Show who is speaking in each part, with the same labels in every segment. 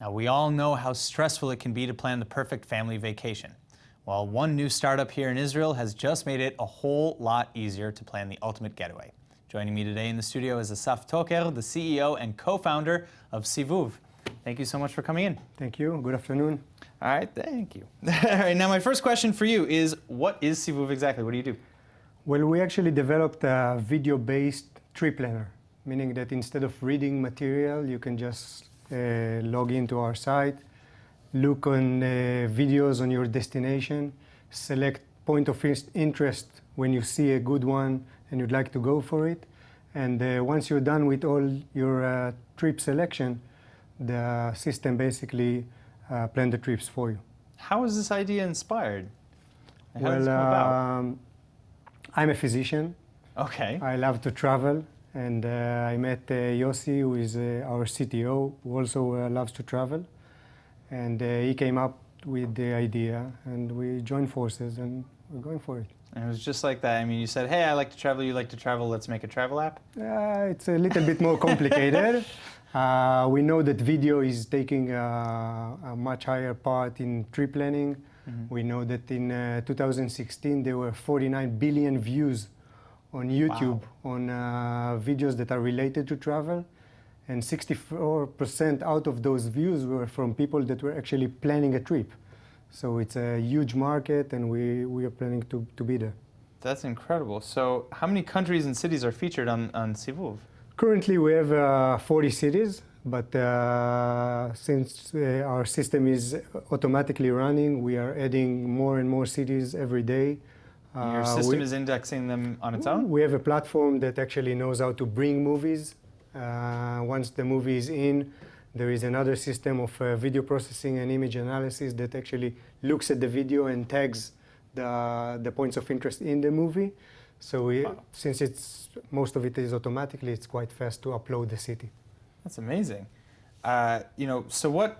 Speaker 1: Now, we all know how stressful it can be to plan the perfect family vacation. Well, one new startup here in Israel has just made it a whole lot easier to plan the ultimate getaway. Joining me today in the studio is Asaf Toker, the CEO and co-founder of SeeVoov. Thank you so much for coming in.
Speaker 2: Thank you. Good afternoon.
Speaker 1: All right, thank you. All right, now my first question for you is, what is SeeVoov exactly? What do you do?
Speaker 2: Well, we actually developed a video-based trip planner, meaning that instead of reading material, you can just log into our site, look on videos on your destination, select point of interest when you see a good one and you'd like to go for it. And once you're done with all your trip selection, the system basically plan the trips for you.
Speaker 1: How was this idea inspired? How did
Speaker 2: Well,
Speaker 1: this come about?
Speaker 2: I'm a physician.
Speaker 1: Okay.
Speaker 2: I love to travel, and I met Yossi, who is our CTO, who also loves to travel. And he came up with the idea, and we joined forces, and we're going for it.
Speaker 1: And it was just like that. I mean, you said, hey, I like to travel, you like to travel, let's make a travel app?
Speaker 2: It's a little bit more complicated. We know that video is taking a much higher part in trip planning. Mm-hmm. We know that in 2016 there were 49 billion views on YouTube. Wow. On videos that are related to travel, and 64% out of those views were from people that were actually planning a trip. So it's a huge market, and we are planning to be there.
Speaker 1: That's incredible. So how many countries and cities are featured on SeeVoov?
Speaker 2: Currently we have 40 cities, but since our system is automatically running, we are adding more and more cities every day.
Speaker 1: Your system is indexing them on its own?
Speaker 2: We have a platform that actually knows how to bring movies. Once the movie is in, there is another system of video processing and image analysis that actually looks at the video and tags the points of interest in the movie. So since most of it is automatically, it's quite fast to upload the city.
Speaker 1: That's amazing. So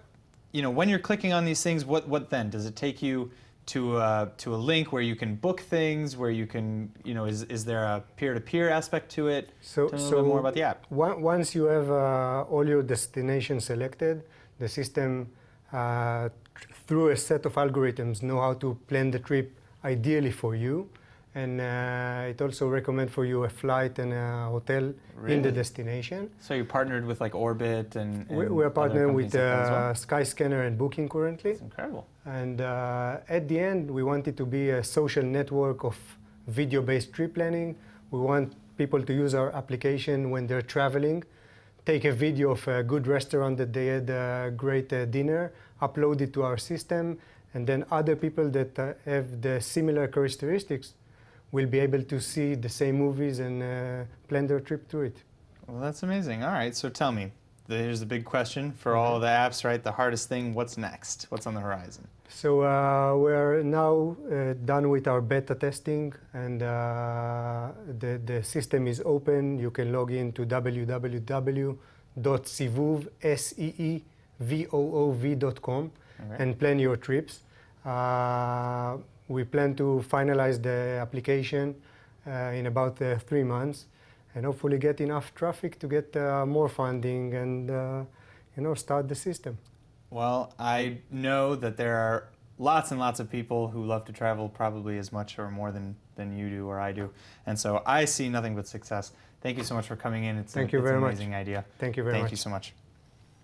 Speaker 1: when you're clicking on these things, what then? Does it take you to a link where you can book things, where you can, is there a peer-to-peer aspect to it? Tell me a little bit more about the app.
Speaker 2: Once you have all your destinations selected, the system, through a set of algorithms, know how to plan the trip ideally for you. And it also recommends for you a flight and a hotel in the destination.
Speaker 1: So you partnered with like Orbit and
Speaker 2: we're partnering with Skyscanner and Booking currently.
Speaker 1: That's incredible.
Speaker 2: And at the end, we want it to be a social network of video-based trip planning. We want people to use our application when they're traveling, take a video of a good restaurant that they had a great dinner, upload it to our system, and then other people that have the similar characteristics will be able to see the same movies and plan their trip through it.
Speaker 1: Well, that's amazing. All right, so tell me, here's the big question for all the apps, right? The hardest thing, what's next? What's on the horizon?
Speaker 2: So we're now done with our beta testing, and the system is open. You can log in to www.seevoov.com and plan your trips. We plan to finalize the application in about 3 months, and hopefully get enough traffic to get more funding and start the system.
Speaker 1: Well, I know that there are lots and lots of people who love to travel, probably as much or more than you do or I do, and so I see nothing but success. Thank you so much for coming in. It's an amazing idea.
Speaker 2: Thank you very much.
Speaker 1: Thank you so much.